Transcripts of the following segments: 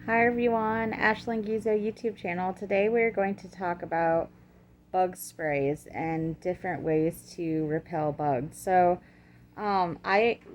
Hi everyone, Ashlyn Gizo YouTube channel. Today we're going to talk about bug sprays and different ways to repel bugs.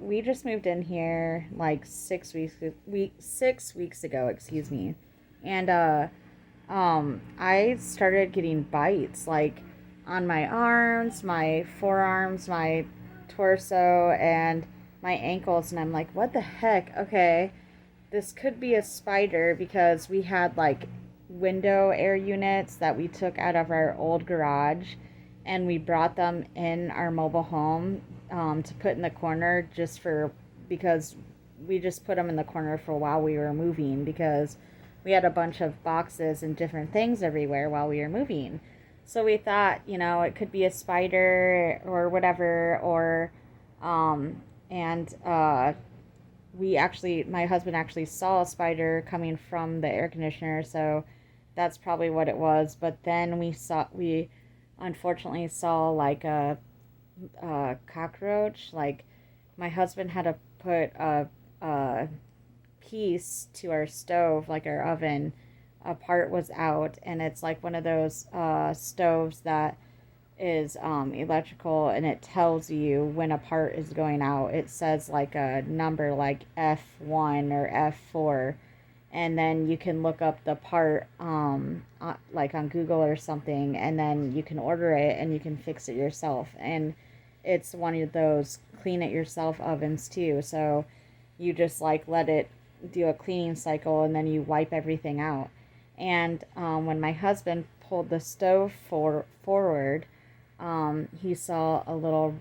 We just moved in here like 6 weeks ago, excuse me. And I started getting bites like on my arms, my forearms, my torso, and my ankles, and I'm like, what the heck? Okay, this could be a spider because we had like window air units that we took out of our old garage and we brought them in our mobile home to put in the corner just for because we just put them in the corner for while we were moving because we had a bunch of boxes and different things everywhere while we were moving. So we thought, it could be a spider or whatever, or and my husband actually saw a spider coming from the air conditioner, so that's probably what it was. But then we unfortunately saw like a cockroach. Like my husband had to put a piece to our stove, like our oven. A part was out, and it's like one of those stoves that is electrical, and it tells you when a part is going out. It says like a number like F1 or F4, and then you can look up the part like on Google or something, and then you can order it and you can fix it yourself. And it's one of those clean it yourself ovens too. So you just like let it do a cleaning cycle and then you wipe everything out. And when my husband pulled the stove forward, he saw a little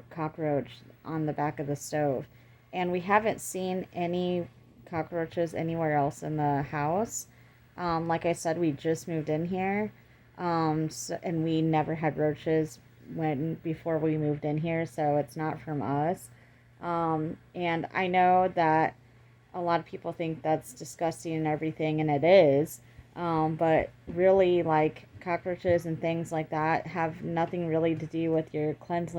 cockroach on the back of the stove. And we haven't seen any cockroaches anywhere else in the house. Like I said, we just moved in here. And we never had roaches before we moved in here, so it's not from us. And I know that a lot of people think that's disgusting and everything, and it is. But really, like cockroaches and things like that have nothing really to do with your cleanse,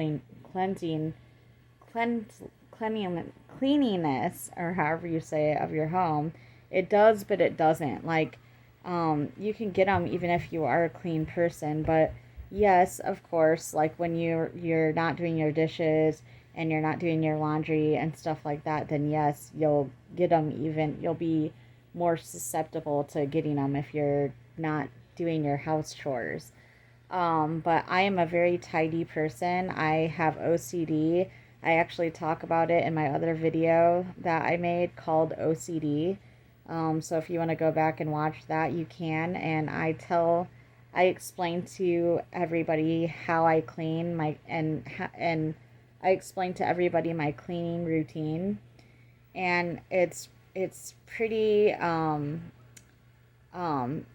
cleanliness, or however you say it, of your home. It does, but it doesn't. Like, you can get them even if you are a clean person, but yes, of course, like when you're not doing your dishes and you're not doing your laundry and stuff like that, then yes, you'll get them. Even you'll be more susceptible to getting them if you're not doing your house chores. But I am a very tidy person. I have OCD. I actually talk about it in my other video that I made called OCD. So if you want to go back and watch that, you can. And I explain to everybody how I clean and I explain to everybody my cleaning routine, and it's pretty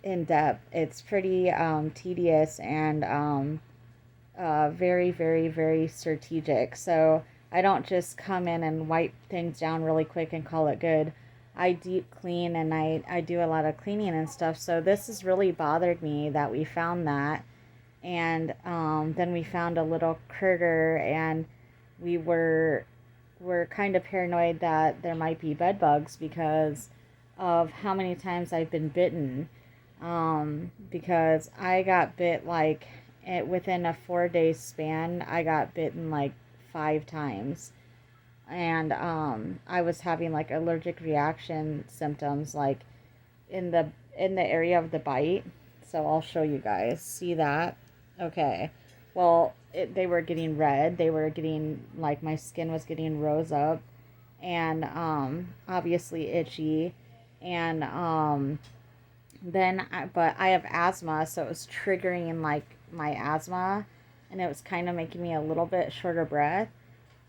in depth. It's pretty tedious and very, very, very strategic. So I don't just come in and wipe things down really quick and call it good. I deep clean and I do a lot of cleaning and stuff. So this has really bothered me that we found that. And then we found a little critter, and we were kind of paranoid that there might be bed bugs because of how many times I've been bitten. Because I got bit like within a 4 day span, I got bitten like 5 times. And I was having like allergic reaction symptoms like in the area of the bite. So I'll show you guys. See that? Okay. Well, they were getting red. They were getting like my skin was getting rose up, and obviously itchy, and but I have asthma, so it was triggering like my asthma, and it was kind of making me a little bit short of breath.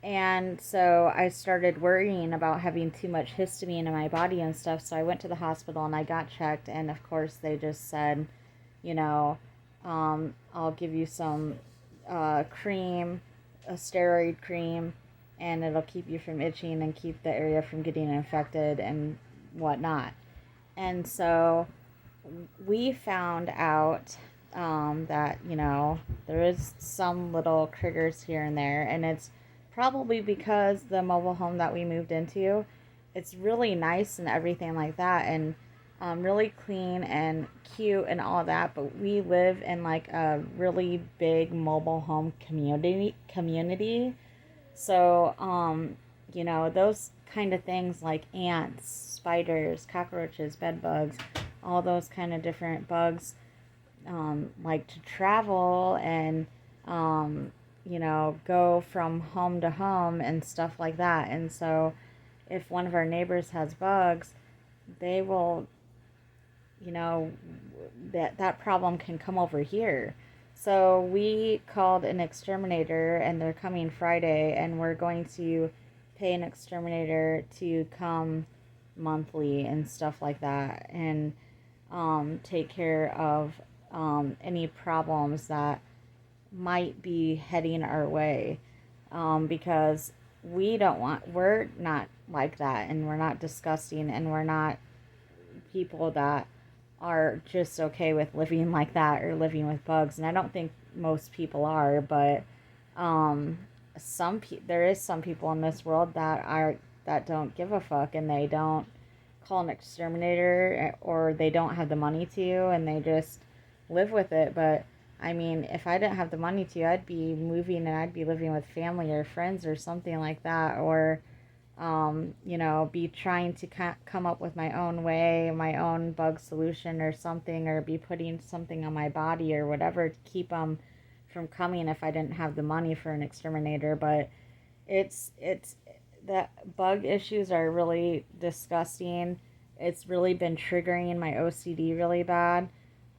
And so I started worrying about having too much histamine in my body and stuff. So I went to the hospital and I got checked. And of course, they just said, you know, I'll give you some cream, a steroid cream, and it'll keep you from itching and keep the area from getting infected and whatnot. And so we found out that, there is some little critters here and there, and it's probably because the mobile home that we moved into, it's really nice and everything like that. And really clean and cute and all that, but we live in like a really big mobile home community. So, those kind of things like ants, spiders, cockroaches, bed bugs, all those kind of different bugs, like to travel and, go from home to home and stuff like that. And so, if one of our neighbors has bugs, they will, you know, that problem can come over here. So we called an exterminator and they're coming Friday and we're going to pay an exterminator to come monthly and stuff like that and take care of any problems that might be heading our way because we're not like that and we're not disgusting and we're not people that are just okay with living like that or living with bugs, and I don't think most people are, but um there is some people in this world that don't give a fuck and they don't call an exterminator or they don't have the money to and they just live with it. But I mean, if I didn't have the money to, I'd be moving and I'd be living with family or friends or something like that, or be trying to come up with my own way, my own bug solution or something, or be putting something on my body or whatever to keep them from coming if I didn't have the money for an exterminator. But it's that bug issues are really disgusting. It's really been triggering my OCD really bad.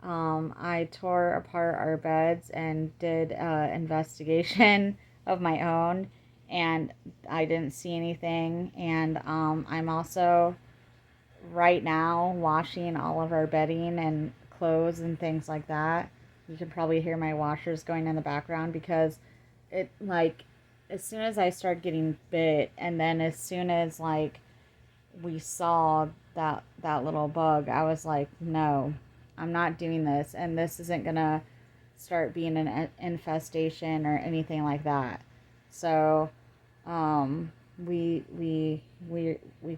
I tore apart our beds and did an investigation of my own, and I didn't see anything. And I'm also right now washing all of our bedding and clothes and things like that. You can probably hear my washers going in the background because it like as soon as I started getting bit and then as soon as like we saw that little bug, I was like, no, I'm not doing this, and this isn't gonna start being an infestation or anything like that. So, we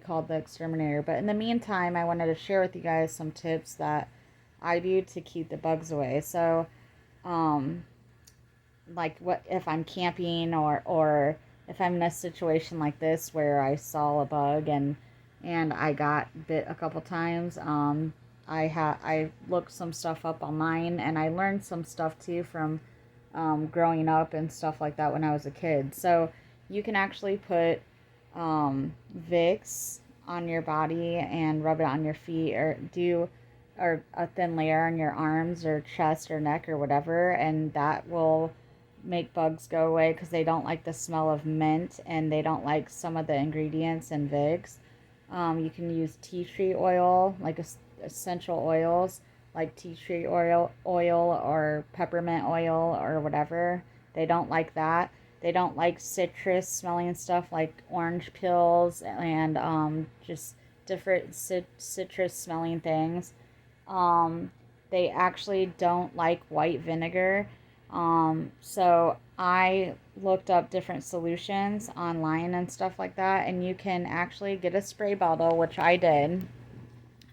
called the exterminator. But in the meantime, I wanted to share with you guys some tips that I do to keep the bugs away. So, um, like what if I'm camping or if I'm in a situation like this where I saw a bug and I got bit a couple times. I looked some stuff up online and I learned some stuff too from growing up and stuff like that when I was a kid. So you can actually put Vicks on your body and rub it on your feet or a thin layer on your arms or chest or neck or whatever, and that will make bugs go away because they don't like the smell of mint and they don't like some of the ingredients in Vicks. You can use tea tree oil, like essential oils, like tea tree oil or peppermint oil or whatever. They don't like that. They don't like citrus smelling stuff like orange pills and just different citrus smelling things. Um, they actually don't like white vinegar. So I looked up different solutions online and stuff like that, and you can actually get a spray bottle, which I did.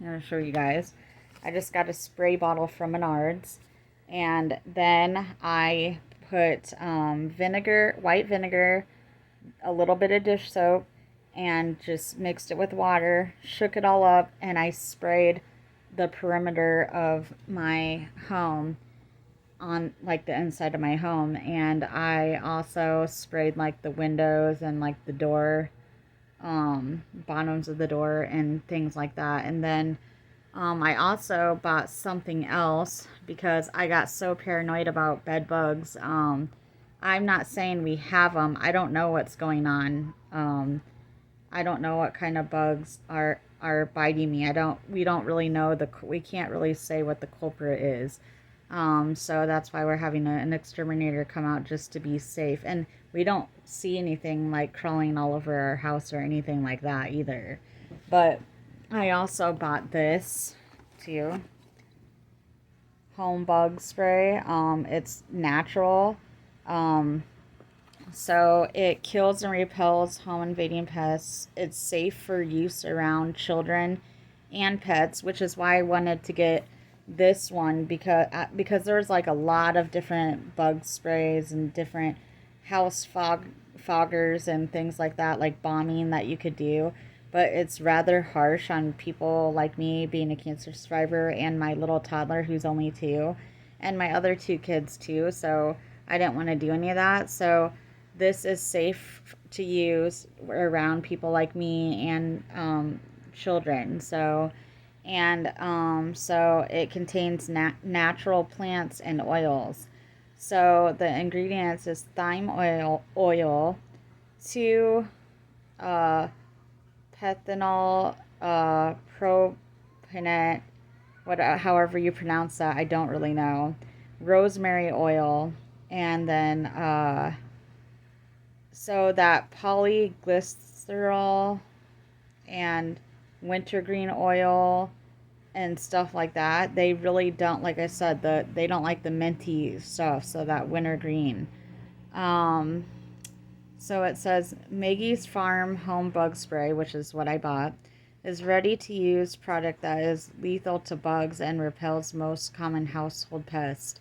I'm going to show you guys. I just got a spray bottle from Menards, and then I put vinegar, white vinegar, a little bit of dish soap, and just mixed it with water, shook it all up, and I sprayed the perimeter of my home on like the inside of my home, and I also sprayed like the windows and like the door bottoms of the door and things like that. And then I also bought something else because I got so paranoid about bed bugs. I'm not saying we have them. I don't know what's going on. I don't know what kind of bugs are biting me. We don't really know we can't really say what the culprit is. So that's why we're having an exterminator come out just to be safe. And we don't see anything like crawling all over our house or anything like that either. But I also bought this too. Home bug spray. It's natural. Um, so it kills and repels home invading pests. It's safe for use around children and pets, which is why I wanted to get this one because there's like a lot of different bug sprays and different foggers and things like that, like bombing that you could do. But it's rather harsh on people like me, being a cancer survivor, and my little toddler who's only 2, and my other 2 kids too. So I didn't want to do any of that. So this is safe to use around people like me and children. So it contains natural plants and oils. So the ingredients is thyme oil, 2 uh, pethanol, propionate, however you pronounce that, I don't really know. Rosemary oil, and then so that polyglycerol and wintergreen oil and stuff like that. They really don't, like I said, they don't like the minty stuff, so that wintergreen. Um, so it says Maggie's Farm Home Bug Spray, which is what I bought, is ready to use product that is lethal to bugs and repels most common household pests.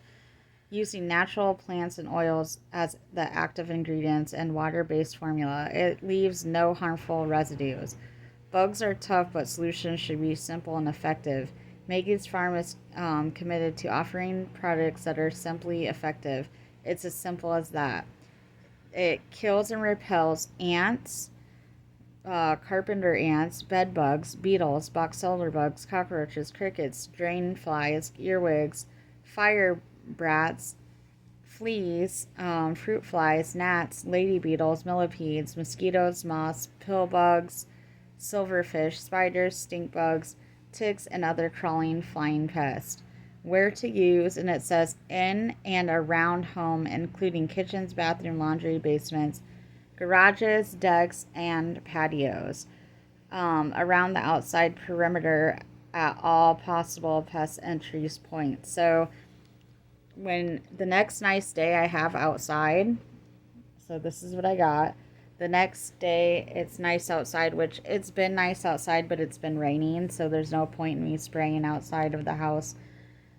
Using natural plants and oils as the active ingredients and water-based formula, it leaves no harmful residues. Bugs are tough, but solutions should be simple and effective. Maggie's Farm is committed to offering products that are simply effective. It's as simple as that. It kills and repels ants, carpenter ants, bed bugs, beetles, box elder bugs, cockroaches, crickets, drain flies, earwigs, fire brats, fleas, fruit flies, gnats, lady beetles, millipedes, mosquitoes, moths, pill bugs, silverfish, spiders, stink bugs, ticks, and other crawling, flying pests. Where to use, and it says in and around home, including kitchens, bathroom, laundry, basements, garages, decks, and patios. Around the outside perimeter at all possible pest entry points. So when the next nice day I have outside, so this is what I got. The next day it's nice outside, which it's been nice outside, but it's been raining, so there's no point in me spraying outside of the house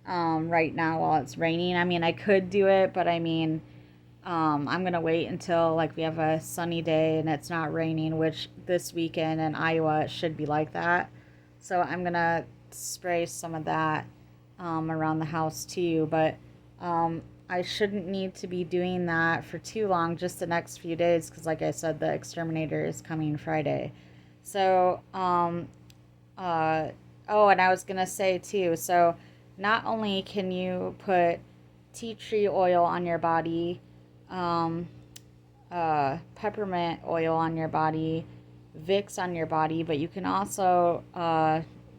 right now while it's raining. I mean, I could do it, but I mean, I'm gonna wait until like we have a sunny day and it's not raining, which this weekend in Iowa it should be like that. So I'm gonna spray some of that around the house too. But I shouldn't need to be doing that for too long, just the next few days, because like I said, the exterminator is coming Friday. So uh, oh, and I was gonna say too. So not only can you put tea tree oil on your body, um, peppermint oil on your body, Vicks on your body, but you can also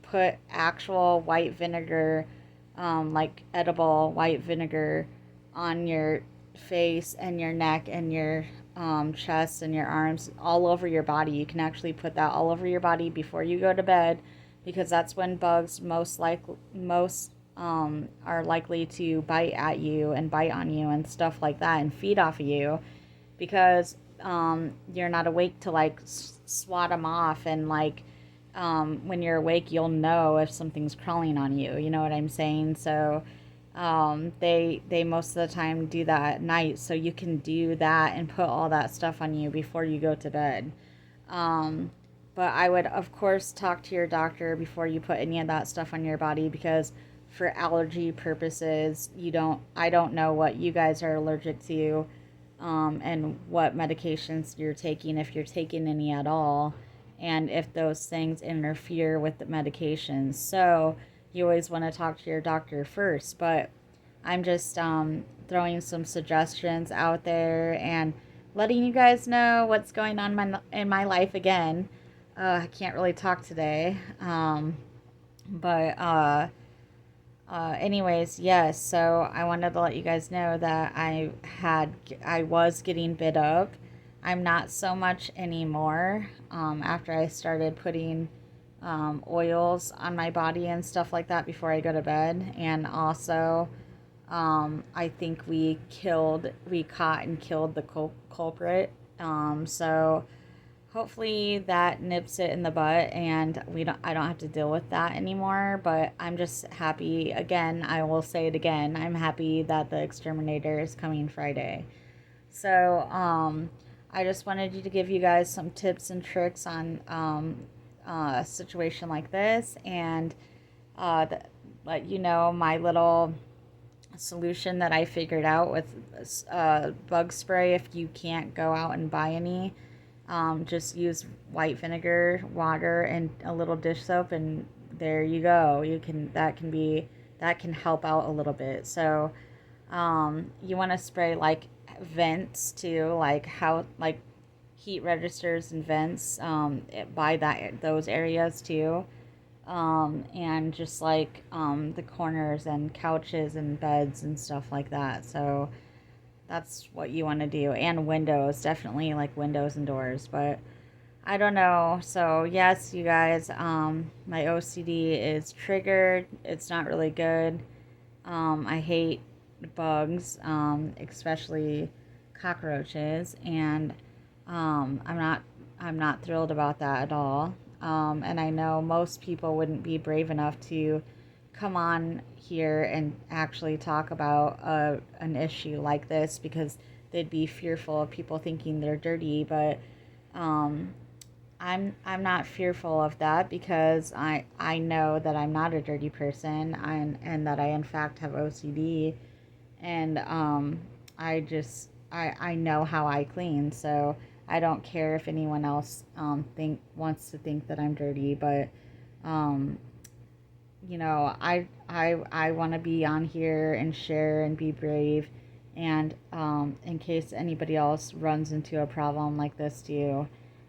put actual white vinegar, like edible white vinegar, on your face and your neck and your chest and your arms, all over your body. You can actually put that all over your body before you go to bed, because that's when bugs most are likely to bite at you and bite on you and stuff like that and feed off of you, because you're not awake to like swat them off, and like when you're awake you'll know if something's crawling on you, you know what I'm saying? So they most of the time do that at night, so you can do that and put all that stuff on you before you go to bed. um, but I would of course talk to your doctor before you put any of that stuff on your body, because for allergy purposes, I don't know what you guys are allergic to, and what medications you're taking, if you're taking any at all, and if those things interfere with the medications. So you always want to talk to your doctor first. But I'm just throwing some suggestions out there and letting you guys know what's going on in my life again. I can't really talk today, but anyways, yes. So I wanted to let you guys know that I was getting bit up. I'm not so much anymore. After I started putting oils on my body and stuff like that before I go to bed, and also I think we caught and killed the culprit. So hopefully that nips it in the butt and I don't have to deal with that anymore. But I'm just happy, again, I will say it again, I'm happy that the exterminator is coming Friday. So I just wanted you to give you guys some tips and tricks on a situation like this, and let you know my little solution that I figured out with bug spray. If you can't go out and buy any, just use white vinegar, water, and a little dish soap, and there you go. That can help out a little bit. So you want to spray like vents too, like how like heat registers and vents by those areas too, and just like the corners and couches and beds and stuff like that. So that's what you want to do, and windows, definitely like windows and doors. But I don't know. So yes, you guys, my OCD is triggered. It's not really good. I hate bugs, especially cockroaches, and I'm not thrilled about that at all. And I know most people wouldn't be brave enough to come on here and actually talk about an issue like this because they'd be fearful of people thinking they're dirty. But um, I'm not fearful of that because I know that I'm not a dirty person, and that I in fact have OCD, and I know how I clean, so I don't care if anyone else think wants to think that I'm dirty. But um, I want to be on here and share and be brave, and in case anybody else runs into a problem like this too,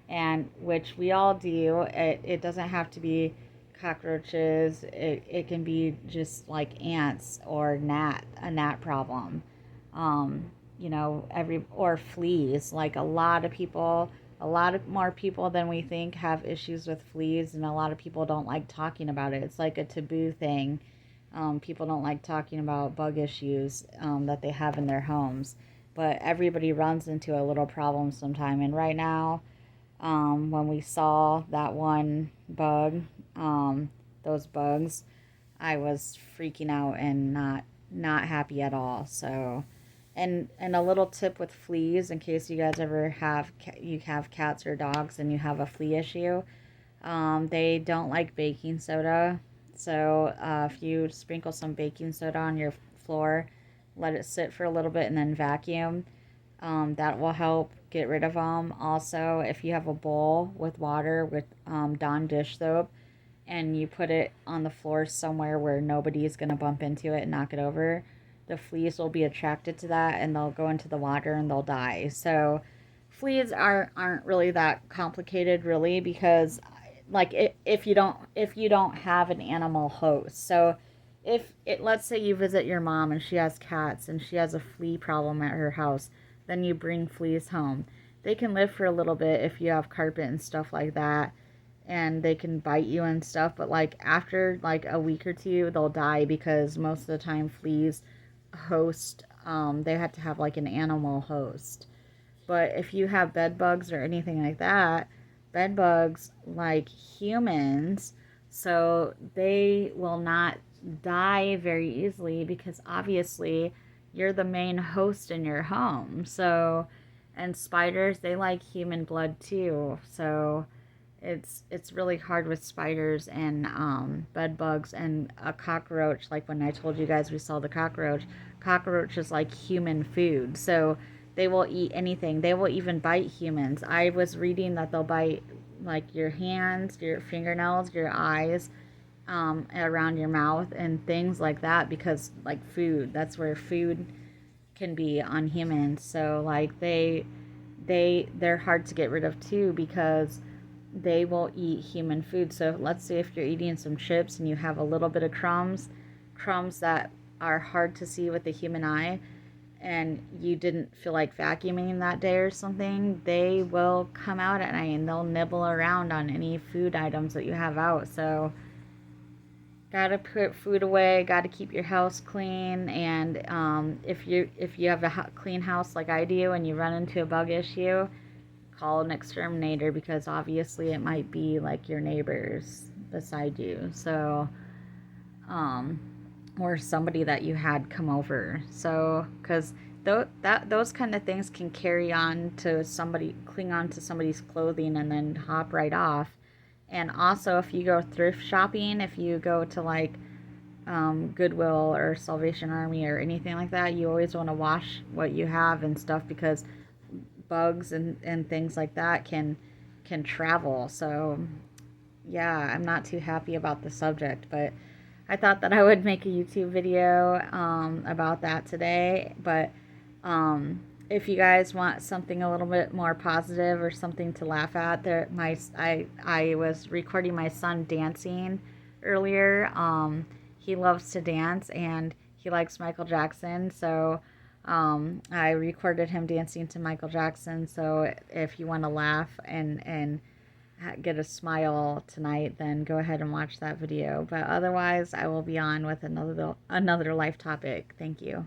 and which we all do. It doesn't have to be cockroaches. It can be just like ants or a gnat problem. Um, every or fleas. Like a lot of more people than we think have issues with fleas, and a lot of people don't like talking about it. It's like a taboo thing. People don't like talking about bug issues that they have in their homes, but everybody runs into a little problem sometime. And right now, when we saw that one bug, those bugs, I was freaking out and not happy at all. So, and a little tip with fleas, in case you guys ever you have cats or dogs and you have a flea issue, they don't like baking soda. So if you sprinkle some baking soda on your floor, let it sit for a little bit, and then vacuum, that will help get rid of them. Also, if you have a bowl with water with Dawn dish soap, and you put it on the floor somewhere where nobody is going to bump into it and knock it over, the fleas will be attracted to that, and they'll go into the water and they'll die. So fleas aren't really that complicated, really, because like if you don't have an animal host. So if it let's say you visit your mom and she has cats and she has a flea problem at her house, then you bring fleas home. They can live for a little bit if you have carpet and stuff like that, and they can bite you and stuff, but like after like a week or two they'll die, because most of the time fleas host, they have to have like an animal host. But if you have bed bugs or anything like that, bed bugs like humans, so they will not die very easily, because obviously you're the main host in your home. So, and spiders, they like human blood too. So it's really hard with spiders and bed bugs and a cockroach. Like when I told you guys we saw the cockroach is like human food. So they will eat anything. They will even bite humans. I was reading that they'll bite like your hands, your fingernails, your eyes, around your mouth and things like that, because like food, that's where food can be on humans. So like they're hard to get rid of too, because they will eat human food. So let's say if you're eating some chips and you have a little bit of crumbs that are hard to see with the human eye, and you didn't feel like vacuuming that day or something, they will come out at night and they'll nibble around on any food items that you have out. So gotta put food away, gotta keep your house clean. And if you have a clean house like I do and you run into a bug issue, call an exterminator, because obviously it might be like your neighbors beside you. So, um, or somebody that you had come over. So, because those kind of things can carry on to somebody, cling on to somebody's clothing and then hop right off. And also, if you go thrift shopping, if you go to like Goodwill or Salvation Army or anything like that, you always want to wash what you have and stuff, because bugs and things like that can travel. So yeah, I'm not too happy about the subject, but I thought that I would make a YouTube video about that today. But if you guys want something a little bit more positive or something to laugh at, I was recording my son dancing earlier. He loves to dance and he likes Michael Jackson, so I recorded him dancing to Michael Jackson. So if you want to laugh and get a smile tonight, then go ahead and watch that video. But otherwise, I will be on with another life topic. Thank you.